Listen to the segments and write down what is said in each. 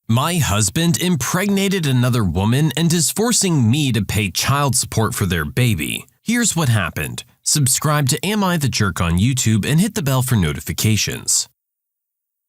My husband impregnated another woman and is forcing me to pay child support for their baby. Here's what happened. Subscribe to Am I the Jerk on YouTube and hit the bell for notifications.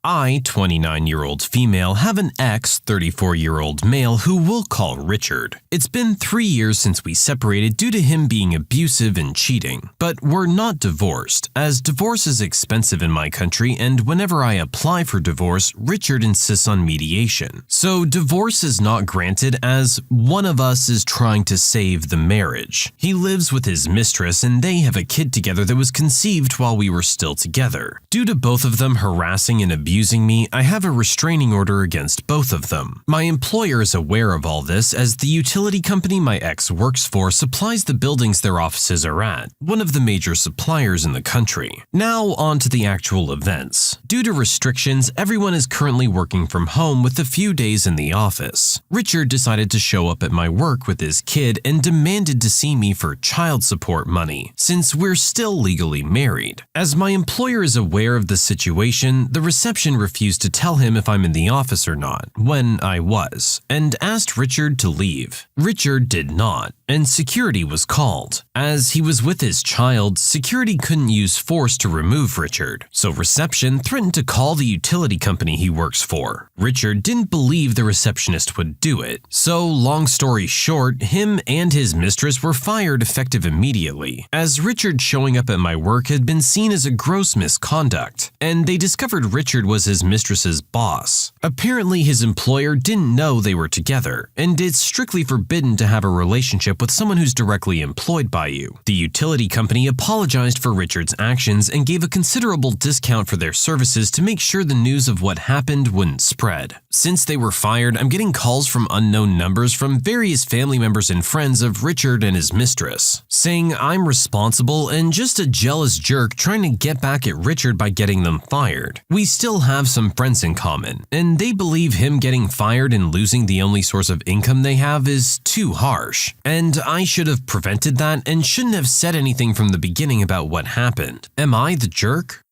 I, 29-year-old female, have an ex, 34-year-old male who we'll call Richard. It's been 3 years since we separated due to him being abusive and cheating. But we're not divorced, as divorce is expensive in my country, and whenever I apply for divorce, Richard insists on mediation. So divorce is not granted as one of us is trying to save the marriage. He lives with his mistress and they have a kid together that was conceived while we were still together. Due to both of them harassing and abusing me, I have a restraining order against both of them. My employer is aware of all this as the utility company my ex works for supplies the buildings their offices are at, one of the major suppliers in the country. Now on to the actual events. Due to restrictions, everyone is currently working from home with a few days in the office. Richard decided to show up at my work with his kid and demanded to see me for child support money, since we're still legally married. As my employer is aware of the situation, the reception refused to tell him if I'm in the office or not, when I was, and asked Richard to leave. Richard did not, and security was called. As he was with his child, security couldn't use force to remove Richard, so reception threatened to call the utility company he works for. Richard didn't believe the receptionist would do it, so long story short, him and his mistress were fired effective immediately, as Richard showing up at my work had been seen as a gross misconduct, and they discovered Richard was his mistress's boss. Apparently his employer didn't know they were together, and it's strictly forbidden to have a relationship with someone who's directly employed by you. The utility company apologized for Richard's actions and gave a considerable discount for their services to make sure the news of what happened wouldn't spread. Since they were fired, I'm getting calls from unknown numbers from various family members and friends of Richard and his mistress, saying I'm responsible and just a jealous jerk trying to get back at Richard by getting them fired. We still have some friends in common, and they believe him getting fired and losing the only source of income they have is too harsh. And I should have prevented that and shouldn't have said anything from the beginning about what happened. Am I the jerk?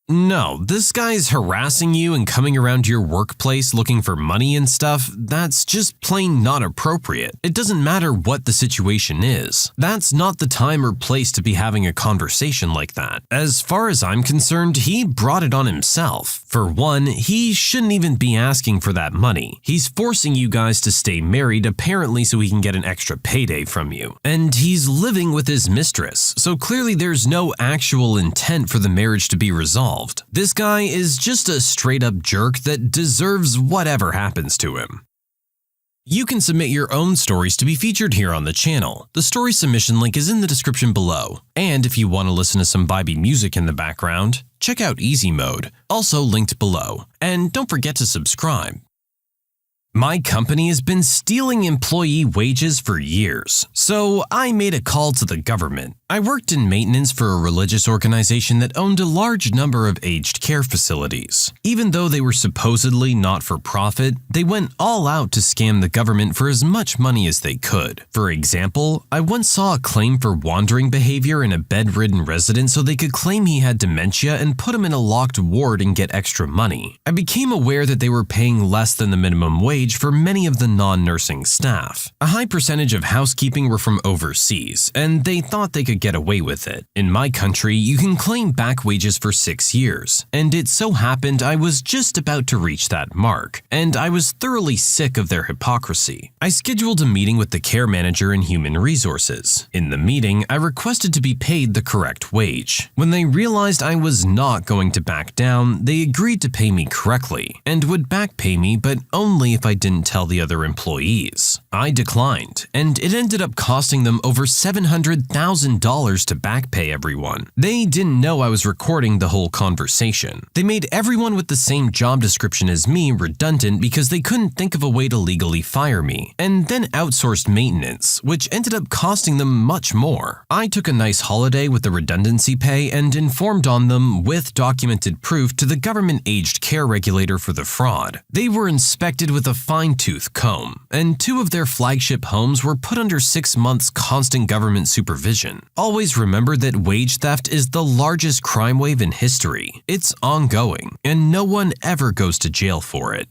No, this guy's harassing you and coming around your workplace looking for money and stuff. That's just plain not appropriate. It doesn't matter what the situation is. That's not the time or place to be having a conversation like that. As far as I'm concerned, he brought it on himself. For one, he shouldn't even be asking for that money. He's forcing you guys to stay married apparently so he can get an extra payday from you. And he's living with his mistress, so clearly there's no actual intent for the marriage to be resolved. This guy is just a straight-up jerk that deserves whatever happens to him. You can submit your own stories to be featured here on the channel. The story submission link is in the description below. And if you want to listen to some vibey music in the background, check out easymode, also linked below. And don't forget to subscribe. My company has been stealing employee wages for years, so I made a call to the government. I worked in maintenance for a religious organization that owned a large number of aged care facilities. Even though they were supposedly not-for-profit, they went all out to scam the government for as much money as they could. For example, I once saw a claim for wandering behavior in a bedridden resident so they could claim he had dementia and put him in a locked ward and get extra money. I became aware that they were paying less than the minimum wage for many of the non-nursing staff. A high percentage of housekeeping were from overseas, and they thought they could get away with it. In my country, you can claim back wages for 6 years, and it so happened I was just about to reach that mark, and I was thoroughly sick of their hypocrisy. I scheduled a meeting with the care manager in human resources. In the meeting, I requested to be paid the correct wage. When they realized I was not going to back down, they agreed to pay me correctly, and would back pay me, but only if I didn't tell the other employees. I declined, and it ended up costing them over $700,000 to back pay everyone. They didn't know I was recording the whole conversation. They made everyone with the same job description as me redundant because they couldn't think of a way to legally fire me, and then outsourced maintenance, which ended up costing them much more. I took a nice holiday with the redundancy pay and informed on them with documented proof to the government aged care regulator for the fraud. They were inspected with a fine-tooth comb, and 2 of their flagship homes were put under 6 months constant government supervision. Always remember that wage theft is the largest crime wave in history. It's ongoing, and no one ever goes to jail for it.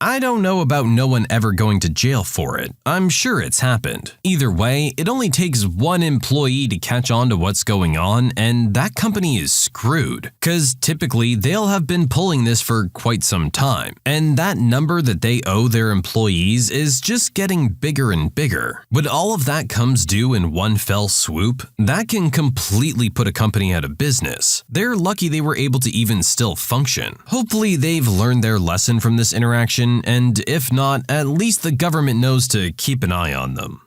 I don't know about no one ever going to jail for it. I'm sure it's happened. Either way, it only takes one employee to catch on to what's going on, and that company is screwed. Cause typically, they'll have been pulling this for quite some time, and that number that they owe their employees is just getting bigger and bigger. When all of that comes due in one fell swoop, that can completely put a company out of business. They're lucky they were able to even still function. Hopefully they've learned their lesson from this interaction, and if not, at least the government knows to keep an eye on them.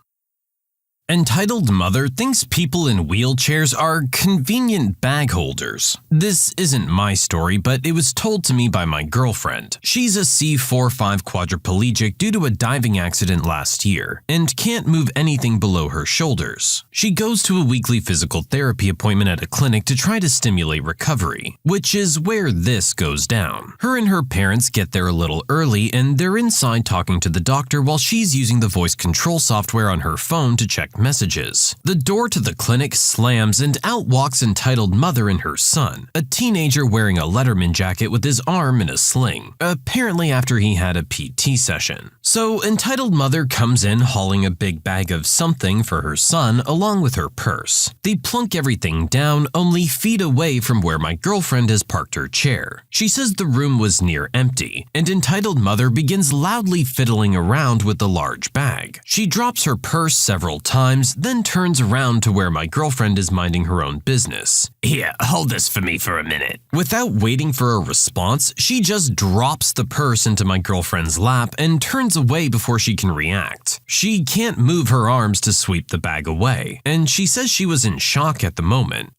Entitled mother thinks people in wheelchairs are convenient bag holders. This isn't my story, but it was told to me by my girlfriend. She's a C4-5 quadriplegic due to a diving accident last year and can't move anything below her shoulders. She goes to a weekly physical therapy appointment at a clinic to try to stimulate recovery, which is where this goes down. Her and her parents get there a little early and they're inside talking to the doctor while she's using the voice control software on her phone to check messages. The door to the clinic slams and out walks entitled mother and her son, a teenager wearing a Letterman jacket with his arm in a sling, apparently after he had a PT session. So entitled mother comes in hauling a big bag of something for her son along with her purse. They plunk everything down only feet away from where my girlfriend has parked her chair. She says the room was near empty, and entitled mother begins loudly fiddling around with the large bag. She drops her purse several times, then turns around to where my girlfriend is minding her own business. "Here, hold this for me for a minute." Without waiting for a response, she just drops the purse into my girlfriend's lap and turns away before she can react. She can't move her arms to sweep the bag away, and she says she was in shock at the moment.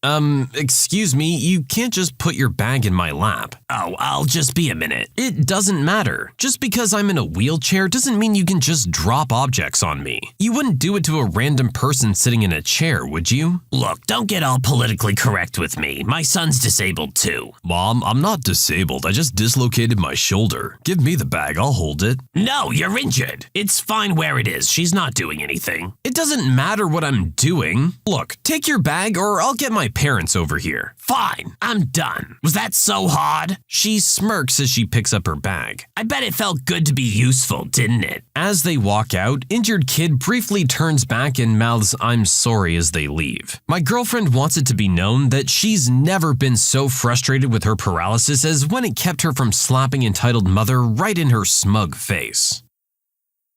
Excuse me, you can't just put your bag in my lap." "Oh, I'll just be a minute." "It doesn't matter. Just because I'm in a wheelchair doesn't mean you can just drop objects on me. You wouldn't do it to a random person sitting in a chair, would you?" "Look, don't get all politically correct with me. My son's disabled too." "Mom, I'm not disabled. I just dislocated my shoulder. Give me the bag, I'll hold it." "No, you're injured. It's fine where it is. She's not doing anything." "It doesn't matter what I'm doing. Look, take your bag or I'll get my parents over here." "Fine, I'm done. Was that so hard?" She smirks as she picks up her bag. "I bet it felt good to be useful, didn't it?" As they walk out, injured kid briefly turns back and mouths "I'm sorry" as they leave. My girlfriend wants it to be known that she's never been so frustrated with her paralysis as when it kept her from slapping entitled mother right in her smug face.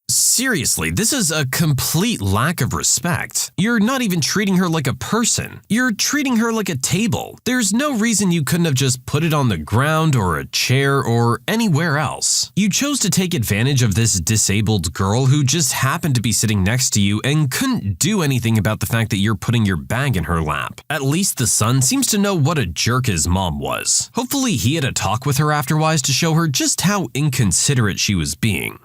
Seriously, this is a complete lack of respect. You're not even treating her like a person. You're treating her like a table. There's no reason you couldn't have just put it on the ground or a chair or anywhere else. You chose to take advantage of this disabled girl who just happened to be sitting next to you and couldn't do anything about the fact that you're putting your bag in her lap. At least the son seems to know what a jerk his mom was. Hopefully he had a talk with her afterwards to show her just how inconsiderate she was being.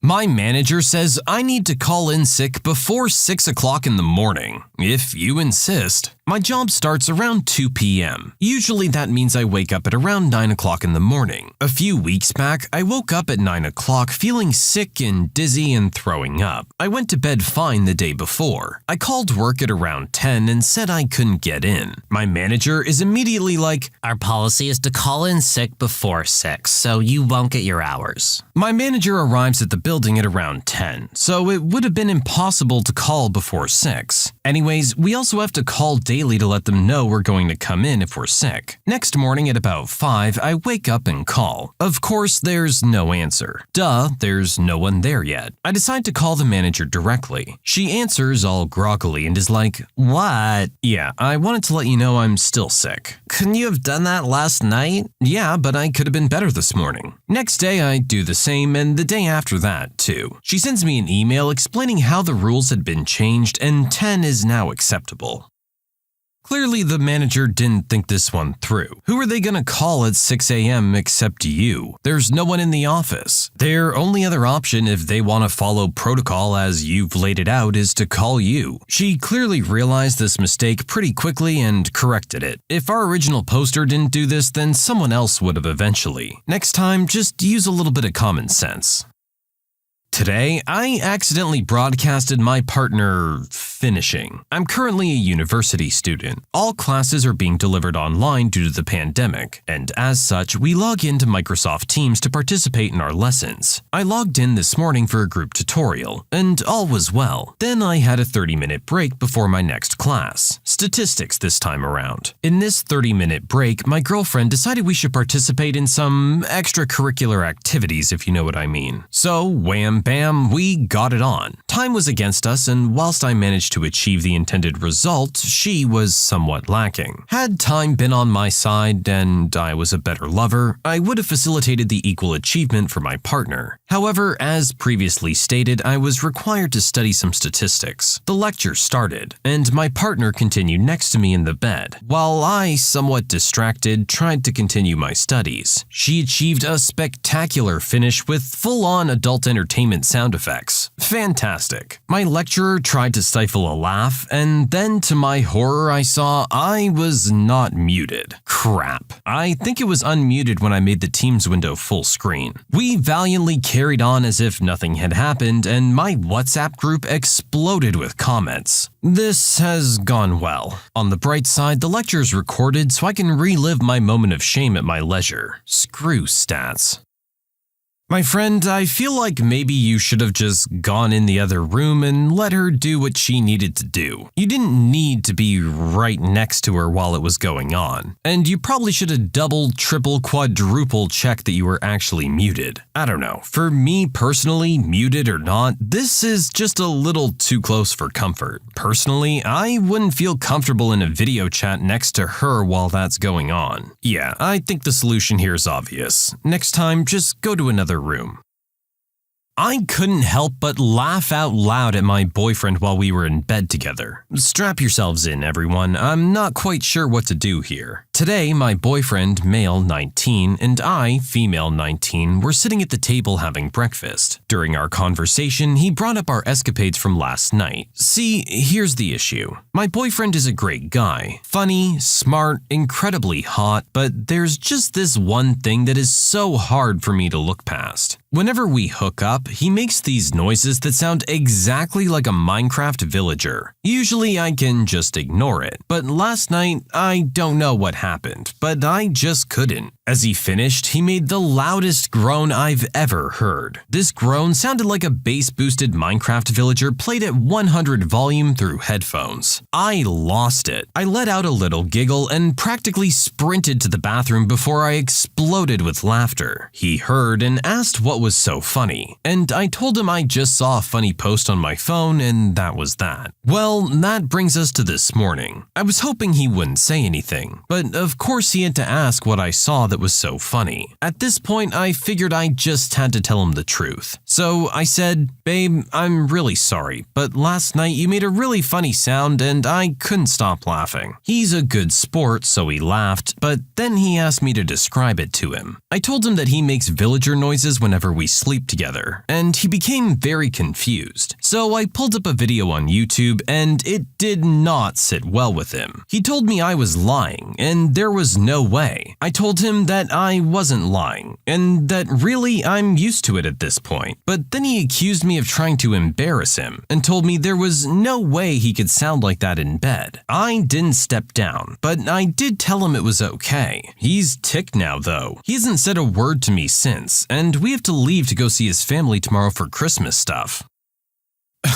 My manager says I need to call in sick before 6 o'clock in the morning, if you insist. My job starts around 2 p.m. Usually that means I wake up at around 9 o'clock in the morning. A few weeks back, I woke up at 9 o'clock feeling sick and dizzy and throwing up. I went to bed fine the day before. I called work at around 10 and said I couldn't get in. My manager is immediately like, "Our policy is to call in sick before 6, so you won't get your hours." My manager arrives at the building at around 10, so it would have been impossible to call before 6. Anyways, we also have to call daily to let them know we're going to come in if we're sick. Next morning at about 5, I wake up and call. Of course, there's no answer. Duh, there's no one there yet. I decide to call the manager directly. She answers all groggily and is like, "What?" "Yeah, I wanted to let you know I'm still sick." "Couldn't you have done that last night?" "Yeah, but I could have been better this morning." Next day, I do the same, and the day after that, too. She sends me an email explaining how the rules had been changed and 10 is now acceptable. Clearly, the manager didn't think this one through. Who are they gonna call at 6 a.m. except you? There's no one in the office. Their only other option if they want to follow protocol as you've laid it out is to call you. She clearly realized this mistake pretty quickly and corrected it. If our original poster didn't do this, then someone else would have eventually. Next time, just use a little bit of common sense. Today, I accidentally broadcasted my partner finishing. I'm currently a university student. All classes are being delivered online due to the pandemic, and as such, we log into Microsoft Teams to participate in our lessons. I logged in this morning for a group tutorial, and all was well. Then I had a 30-minute break before my next class, statistics this time around. In this 30-minute break, my girlfriend decided we should participate in some extracurricular activities, if you know what I mean. So, wham bam, we got it on. Time was against us, and whilst I managed to achieve the intended result, she was somewhat lacking. Had time been on my side and I was a better lover, I would have facilitated the equal achievement for my partner. However, as previously stated, I was required to study some statistics. The lecture started, and my partner continued next to me in the bed, while I, somewhat distracted, tried to continue my studies. She achieved a spectacular finish with full-on adult entertainment sound effects. Fantastic. My lecturer tried to stifle a laugh, and then to my horror I saw I was not muted. Crap. I think it was unmuted when I made the Teams window full screen. We valiantly carried on as if nothing had happened, and my WhatsApp group exploded with comments. This has gone well. On the bright side, the lecture is recorded so I can relive my moment of shame at my leisure. Screw stats. My friend, I feel like maybe you should have just gone in the other room and let her do what she needed to do. You didn't need to be right next to her while it was going on. And you probably should have double, triple, quadruple checked that you were actually muted. I don't know. For me personally, muted or not, this is just a little too close for comfort. Personally, I wouldn't feel comfortable in a video chat next to her while that's going on. Yeah, I think the solution here is obvious. Next time, just go to another room. I couldn't help but laugh out loud at my boyfriend while we were in bed together. Strap yourselves in, everyone. I'm not quite sure what to do here. Today, my boyfriend, male 19, and I, female 19, were sitting at the table having breakfast. During our conversation, he brought up our escapades from last night. See, here's the issue. My boyfriend is a great guy. Funny, smart, incredibly hot, but there's just this one thing that is so hard for me to look past. Whenever we hook up, he makes these noises that sound exactly like a Minecraft villager. Usually I can just ignore it, but last night I don't know what happened, but I just couldn't. As he finished, he made the loudest groan I've ever heard. This groan sounded like a bass-boosted Minecraft villager played at 100 volume through headphones. I lost it. I let out a little giggle and practically sprinted to the bathroom before I exploded with laughter. He heard and asked what was so funny, and I told him I just saw a funny post on my phone and that was that. Well, that brings us to this morning. I was hoping he wouldn't say anything, but of course he had to ask what I saw that was so funny. At this point, I figured I just had to tell him the truth. So I said, "Babe, I'm really sorry, but last night you made a really funny sound and I couldn't stop laughing." He's a good sport, so he laughed, but then he asked me to describe it to him. I told him that he makes villager noises whenever we sleep together, and he became very confused. So I pulled up a video on YouTube and it did not sit well with him. He told me I was lying, and there was no way. I told him that I wasn't lying, and that really I'm used to it at this point. But then he accused me of trying to embarrass him, and told me there was no way he could sound like that in bed. I didn't step down, but I did tell him it was okay. He's ticked now though. He hasn't said a word to me since, and we have to leave to go see his family tomorrow for Christmas stuff.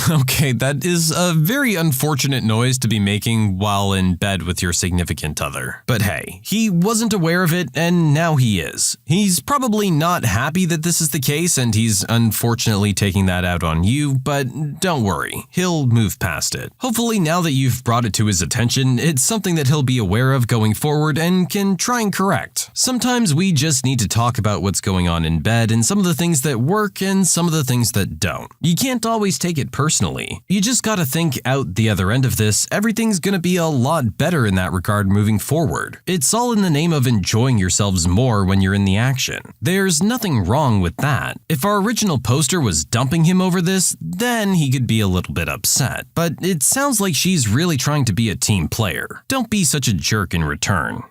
Okay, that is a very unfortunate noise to be making while in bed with your significant other. But hey, he wasn't aware of it and now he is. He's probably not happy that this is the case and he's unfortunately taking that out on you, but don't worry, he'll move past it. Hopefully now that you've brought it to his attention, it's something that he'll be aware of going forward and can try and correct. Sometimes we just need to talk about what's going on in bed and some of the things that work and some of the things that don't. You can't always take it personally. You just gotta think out the other end of this, everything's gonna be a lot better in that regard moving forward. It's all in the name of enjoying yourselves more when you're in the action. There's nothing wrong with that. If our original poster was dumping him over this, then he could be a little bit upset. But it sounds like she's really trying to be a team player. Don't be such a jerk in return.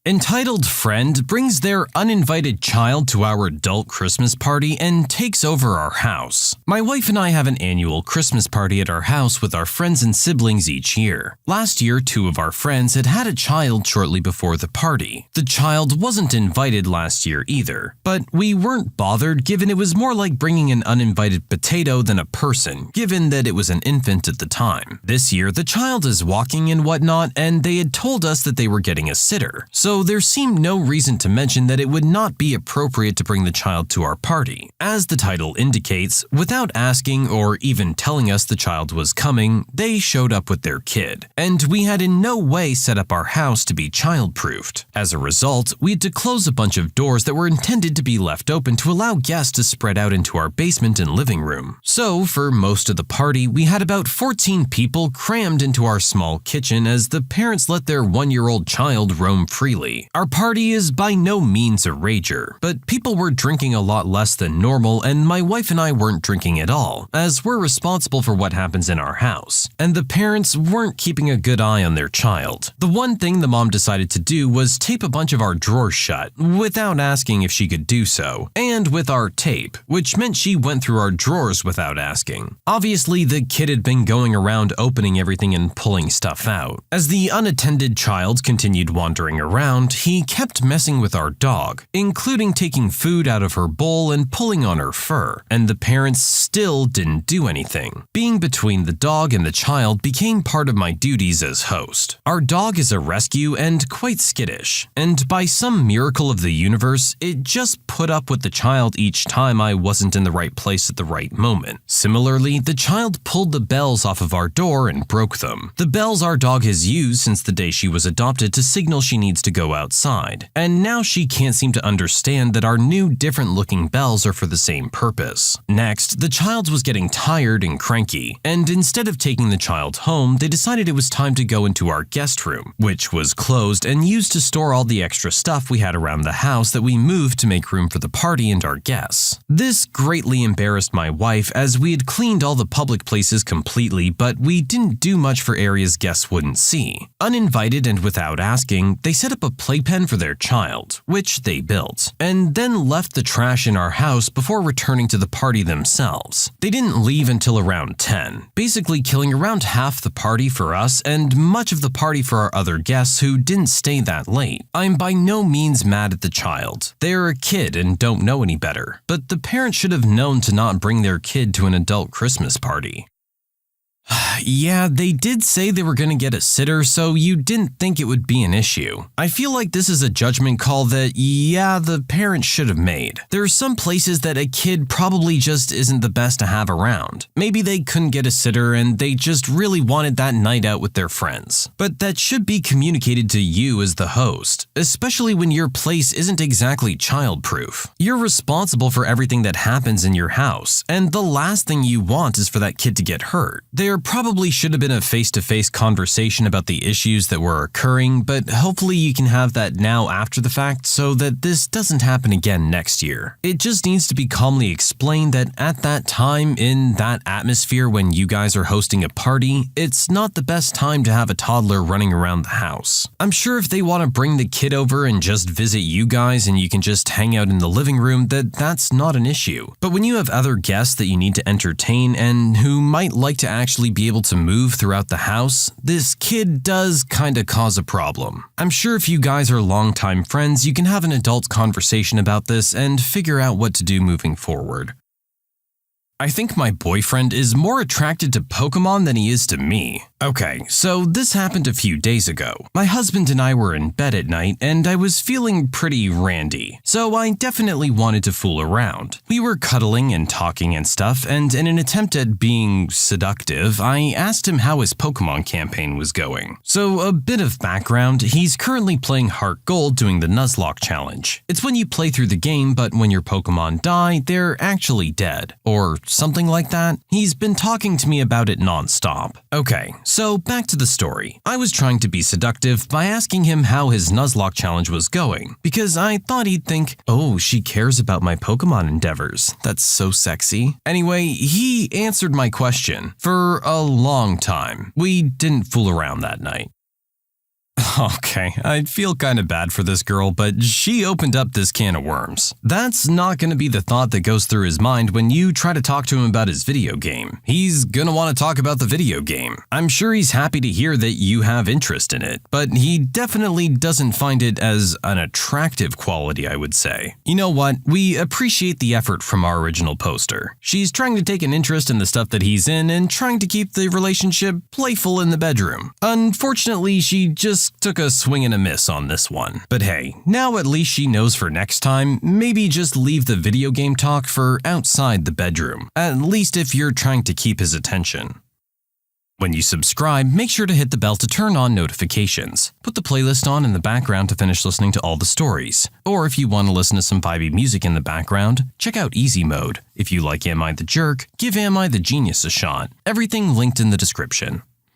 Entitled friend brings their uninvited child to our adult Christmas party and takes over our house. My wife and I have an annual Christmas party at our house with our friends and siblings each year. Last year, 2 of our friends had had a child shortly before the party. The child wasn't invited last year either, but we weren't bothered given it was more like bringing an uninvited potato than a person, given that it was an infant at the time. This year, the child is walking and whatnot, and they had told us that they were getting a sitter. So there seemed no reason to mention that it would not be appropriate to bring the child to our party. As the title indicates, without asking or even telling us the child was coming, they showed up with their kid, and we had in no way set up our house to be child-proofed. As a result, we had to close a bunch of doors that were intended to be left open to allow guests to spread out into our basement and living room. So, for most of the party, we had about 14 people crammed into our small kitchen as the parents let their 1-year-old child roam freely. Our party is by no means a rager, but people were drinking a lot less than normal, and my wife and I weren't drinking at all, as we're responsible for what happens in our house, and the parents weren't keeping a good eye on their child. The one thing the mom decided to do was tape a bunch of our drawers shut, without asking if she could do so, and with our tape, which meant she went through our drawers without asking. Obviously, the kid had been going around opening everything and pulling stuff out. As the unattended child continued wandering around, he kept messing with our dog, including taking food out of her bowl and pulling on her fur, and the parents still didn't do anything. Being between the dog and the child became part of my duties as host. Our dog is a rescue and quite skittish, and by some miracle of the universe, it just put up with the child each time I wasn't in the right place at the right moment. Similarly, the child pulled the bells off of our door and broke them. The bells our dog has used since the day she was adopted to signal she needs to go outside, and now she can't seem to understand that our new different-looking bells are for the same purpose. Next, the child was getting tired and cranky, and instead of taking the child home, they decided it was time to go into our guest room, which was closed and used to store all the extra stuff we had around the house that we moved to make room for the party and our guests. This greatly embarrassed my wife as we had cleaned all the public places completely, but we didn't do much for areas guests wouldn't see. Uninvited and without asking, they set up a playpen for their child, which they built, and then left the trash in our house before returning to the party themselves. They didn't leave until around 10, basically killing around half the party for us and much of the party for our other guests who didn't stay that late. I'm by no means mad at the child. They're a kid and don't know any better, but the parents should have known to not bring their kid to an adult Christmas party. Yeah, they did say they were going to get a sitter, so you didn't think it would be an issue. I feel like this is a judgment call that, yeah, the parents should have made. There are some places that a kid probably just isn't the best to have around. Maybe they couldn't get a sitter and they just really wanted that night out with their friends. But that should be communicated to you as the host, especially when your place isn't exactly child-proof. You're responsible for everything that happens in your house, and the last thing you want is for that kid to get hurt. There probably should have been a face-to-face conversation about the issues that were occurring, but hopefully you can have that now after the fact so that this doesn't happen again next year. It just needs to be calmly explained that at that time, in that atmosphere when you guys are hosting a party, it's not the best time to have a toddler running around the house. I'm sure if they want to bring the kid over and just visit you guys and you can just hang out in the living room, that's not an issue. But when you have other guests that you need to entertain and who might like to actually be able to move throughout the house, this kid does kinda cause a problem. I'm sure if you guys are longtime friends, you can have an adult conversation about this and figure out what to do moving forward. I think my boyfriend is more attracted to Pokemon than he is to me. Okay, so this happened a few days ago. My husband and I were in bed at night, and I was feeling pretty randy, so I definitely wanted to fool around. We were cuddling and talking and stuff, and in an attempt at being seductive, I asked him how his Pokemon campaign was going. So a bit of background, he's currently playing Heart Gold doing the Nuzlocke challenge. It's when you play through the game, but when your Pokemon die, they're actually dead, or something like that. He's been talking to me about it non-stop. Okay, so back to the story. I was trying to be seductive by asking him how his Nuzlocke challenge was going, because I thought he'd think, oh, she cares about my Pokemon endeavors. That's so sexy. Anyway, he answered my question for a long time. We didn't fool around that night. Okay, I feel kind of bad for this girl, but she opened up this can of worms. That's not going to be the thought that goes through his mind when you try to talk to him about his video game. He's going to want to talk about the video game. I'm sure he's happy to hear that you have interest in it, but he definitely doesn't find it as an attractive quality, I would say. You know what? We appreciate the effort from our original poster. She's trying to take an interest in the stuff that he's in and trying to keep the relationship playful in the bedroom. Unfortunately, she just took a swing and a miss on this one. But hey, now at least she knows for next time, maybe just leave the video game talk for outside the bedroom, at least if you're trying to keep his attention. When you subscribe, make sure to hit the bell to turn on notifications. Put the playlist on in the background to finish listening to all the stories. Or if you want to listen to some vibey music in the background, check out Easy Mode. If you like Am I the Jerk, give Am I the Genius a shot. Everything linked in the description.